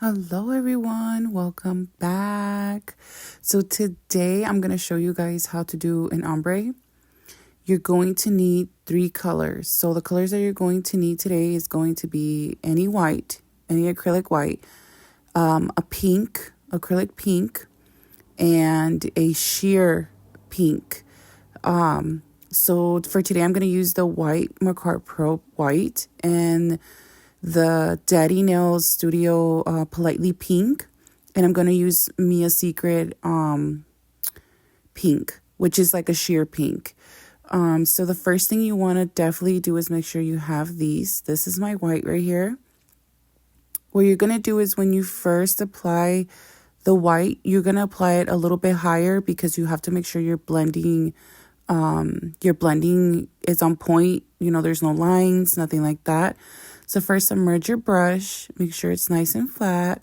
Hello everyone, welcome back. So today I'm going to show you guys how to do an ombre. You're going to need 3 colors. So the colors that you're going to need today is going to be any white, any acrylic white, a pink, acrylic pink, and a sheer pink. So for today I'm going to use the white Macart Pro white and the Daddy Nails Studio Politely Pink. And I'm going to use Mia Secret pink, which is like a sheer pink. So the first thing you want to definitely do is make sure you have these. This is my white right here. What you're going to do is when you first apply the white, you're going to apply it a little bit higher because you have to make sure your blending is on point. You know, there's no lines, nothing like that. So first, submerge your brush. Make sure it's nice and flat.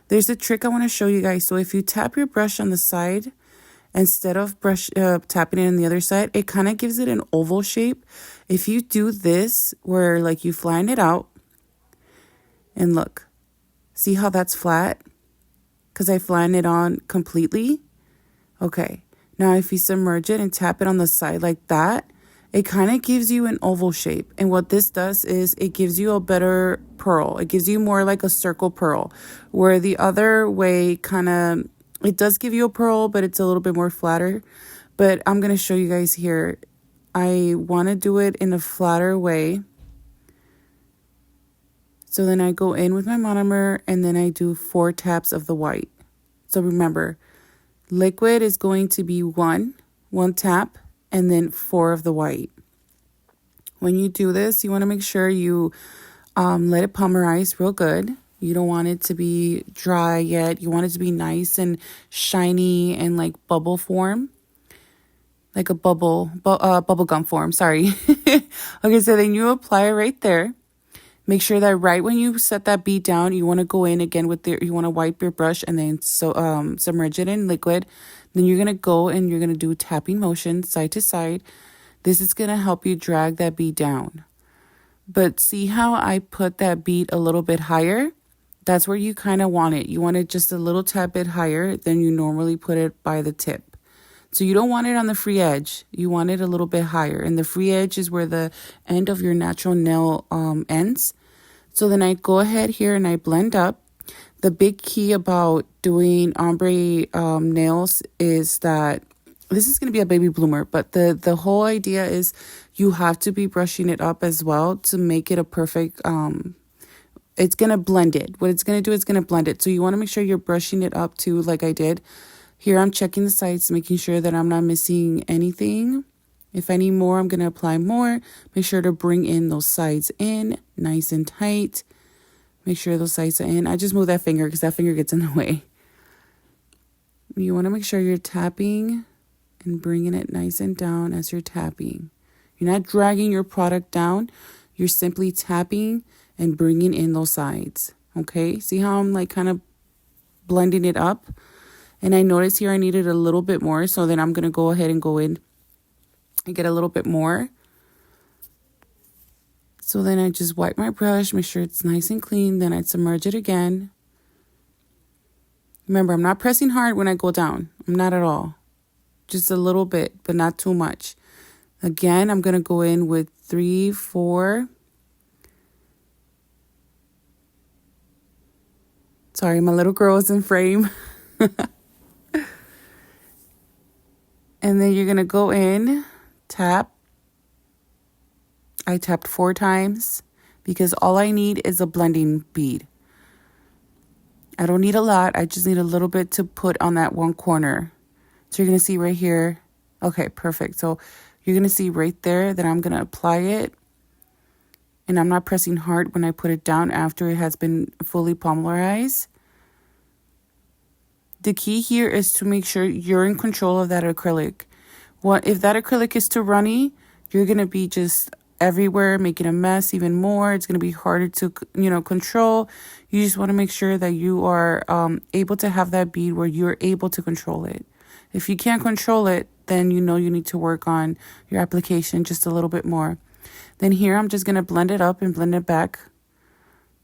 There's a trick I want to show you guys. So if you tap your brush on the side, instead of tapping it on the other side, it kind of gives it an oval shape. If you do this, where like you flatten it out, and look, see how that's flat? Because I flattened it on completely. Okay, now if you submerge it and tap it on the side like that, it kind of gives you an oval shape. And what this does is it gives you a better pearl. It gives you more like a circle pearl, where the other way kind of, it does give you a pearl, but it's a little bit more flatter. But I'm going to show you guys here. I want to do it in a flatter way. So then I go in with my monomer and then I do 4 taps of the white. So remember, liquid is going to be one tap, and then 4 of the white. When you do this, you want to make sure you let it polymerize real good. You don't want it to be dry yet. You want it to be nice and shiny and like bubble form. Like a bubble gum form, sorry. Okay, so then you apply it right there. Make sure that right when you set that bead down, you want to go in again with you want to wipe your brush and then submerge it in liquid. Then you're going to go and you're going to do tapping motion side to side. This is going to help you drag that bead down. But see how I put that bead a little bit higher? That's where you kind of want it. You want it just a little tad bit higher than you normally put it by the tip. So you don't want it on the free edge. You want it a little bit higher. And the free edge is where the end of your natural nail ends. So then I go ahead here and I blend up. The big key about doing ombre nails is that this is going to be a baby bloomer, but the whole idea is you have to be brushing it up as well to make it a perfect, it's going to blend it. What it's going to do is going to blend it. So you want to make sure you're brushing it up too, like I did. Here I'm checking the sides, making sure that I'm not missing anything. If I need more, I'm going to apply more. Make sure to bring in those sides in nice and tight. Make sure those sides are in. I just move that finger because that finger gets in the way. You want to make sure you're tapping and bringing it nice and down as you're tapping. You're not dragging your product down. You're simply tapping and bringing in those sides. Okay? See how I'm like kind of blending it up? And I notice here I needed a little bit more. So then I'm going to go ahead and go in and get a little bit more. So then I just wipe my brush, make sure it's nice and clean. Then I submerge it again. Remember, I'm not pressing hard when I go down. I'm not at all. Just a little bit, but not too much. Again, I'm going to go in with 3, 4. Sorry, my little girl is in frame. And then you're going to go in, tap. I tapped 4 times because all I need is a blending bead. I don't need a lot. I just need a little bit to put on that one corner. So you're going to see right here. Okay, perfect. So you're going to see right there that I'm going to apply it. And I'm not pressing hard when I put it down after it has been fully polymerized. The key here is to make sure you're in control of that acrylic. If that acrylic is too runny, you're going to be just everywhere, making a mess even more. It's going to be harder to, control. You just want to make sure that you are able to have that bead where you're able to control it. If you can't control it, then you need to work on your application just a little bit more. Then here I'm just going to blend it up and blend it back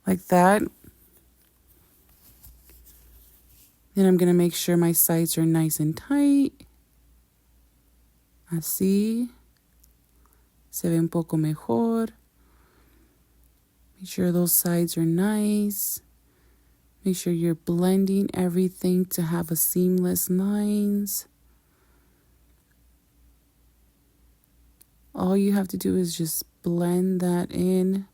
like that. Then I'm going to make sure my sides are nice and tight. Así. Se ve un poco mejor. Make sure those sides are nice. Make sure you're blending everything to have a seamless lines. All you have to do is just blend that in.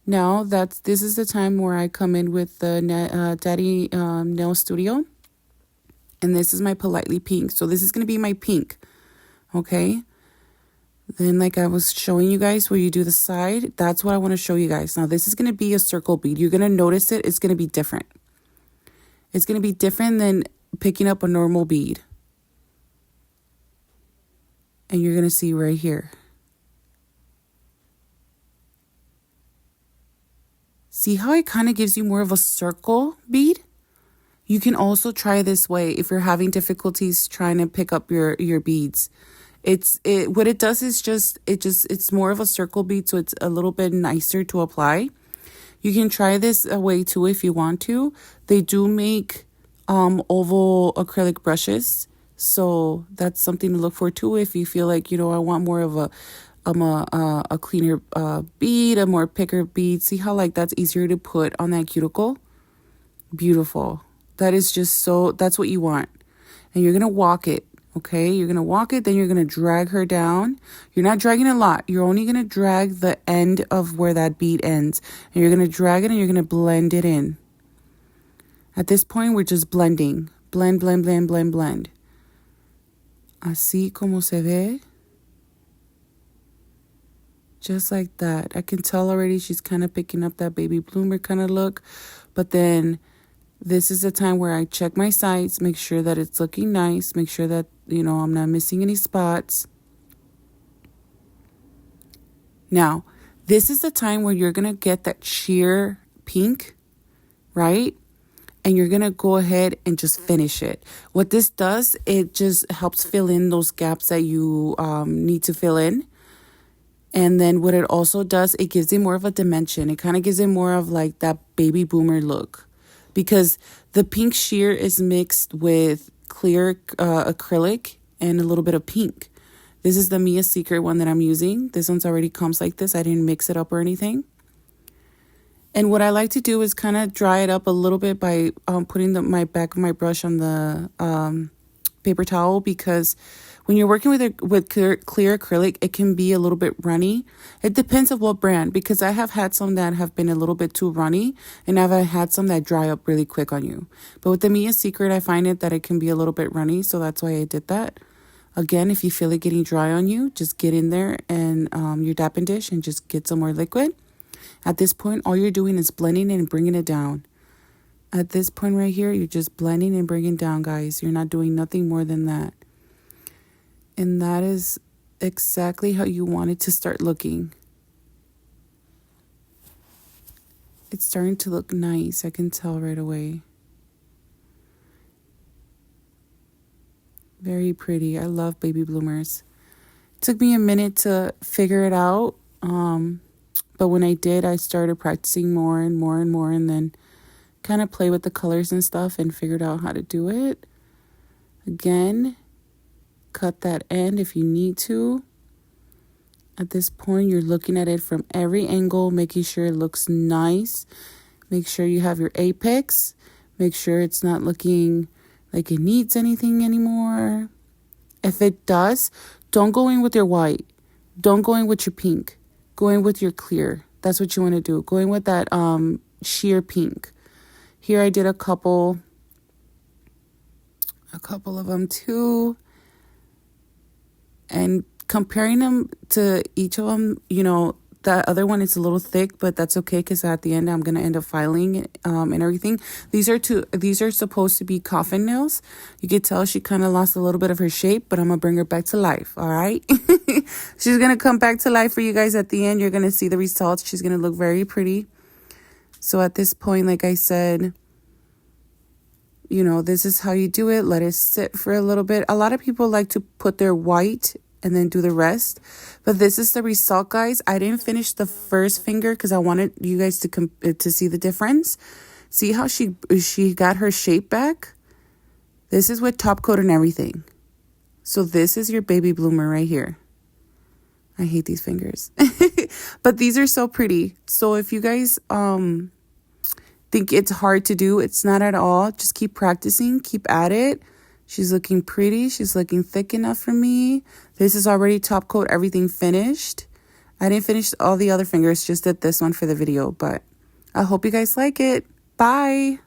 Now this is the time where I come in with the Daddy Nail Studio. And this is my Politely Pink. So this is going to be my pink. Okay. Then like I was showing you guys where you do the side. That's what I want to show you guys. Now this is going to be a circle bead. You're going to notice it. It's going to be different. It's going to be different than picking up a normal bead. And you're going to see right here. See how it kind of gives you more of a circle bead? You can also try this way if you're having difficulties trying to pick up your beads. What it does is it's more of a circle bead, so it's a little bit nicer to apply. You can try this way too if you want to. They do make oval acrylic brushes, so that's something to look for too if you feel like, I want more of a cleaner bead, a more picker bead. See how like that's easier to put on that cuticle? Beautiful. That's what you want. And you're going to walk it, okay? You're going to walk it, then you're going to drag her down. You're not dragging a lot. You're only going to drag the end of where that bead ends. And you're going to drag it and you're going to blend it in. At this point, we're just blending. Blend, blend, blend, blend, blend. Así como se ve. Just like that. I can tell already she's kind of picking up that baby bloomer kind of look. But then this is the time where I check my sides, make sure that it's looking nice, make sure that, I'm not missing any spots. Now, this is the time where you're going to get that sheer pink, right? And you're going to go ahead and just finish it. What this does, it just helps fill in those gaps that you need to fill in. And then what it also does, it gives it more of a dimension. It kind of gives it more of like that baby boomer look. Because the pink sheer is mixed with clear acrylic and a little bit of pink. This is the Mia Secret one that I'm using. This one's already comes like this. I didn't mix it up or anything. And what I like to do is kind of dry it up a little bit by putting my back of my brush on the paper towel, because when you're working with clear acrylic, it can be a little bit runny. It depends on what brand, because I have had some that have been a little bit too runny, and I've had some that dry up really quick on you. But with the Mia Secret, I find that it can be a little bit runny, so that's why I did that. Again, if you feel it getting dry on you, just get in there and your dapping dish and just get some more liquid. At this point, all you're doing is blending and bringing it down. At this point right here, you're just blending and bringing down, guys. You're not doing nothing more than that. And that is exactly how you want it to start looking. It's starting to look nice. I can tell right away. Very pretty. I love baby bloomers. It took me a minute to figure it out. But when I did, I started practicing more and more and more, and then kind of play with the colors and stuff and figured out how to do it. Again, cut that end if you need to. At this point, you're looking at it from every angle, making sure it looks nice. Make sure you have your apex. Make sure it's not looking like it needs anything anymore. If it does, don't go in with your white. Don't go in with your pink. Go in with your clear. That's what you want to do. Go in with that sheer pink. Here I did a couple of them too. And comparing them to each of them, that other one is a little thick, but that's okay, because at the end I'm going to end up filing and everything. These are supposed to be coffin nails. You could tell she kind of lost a little bit of her shape, but I'm going to bring her back to life, all right? She's going to come back to life for you guys at the end. You're going to see the results. She's going to look very pretty. So at this point, like I said, this is how you do it. Let it sit for a little bit. A lot of people like to put their white and then do the rest. But this is the result, guys. I didn't finish the first finger because I wanted you guys to see the difference. See how she got her shape back? This is with top coat and everything. So this is your baby bloomer right here. I hate these fingers. But these are so pretty. So if you guys think it's hard to do, it's not at all. Just keep practicing. Keep at it. She's looking pretty. She's looking thick enough for me. This is already top coat, everything finished. I didn't finish all the other fingers. Just did this one for the video. But I hope you guys like it. Bye.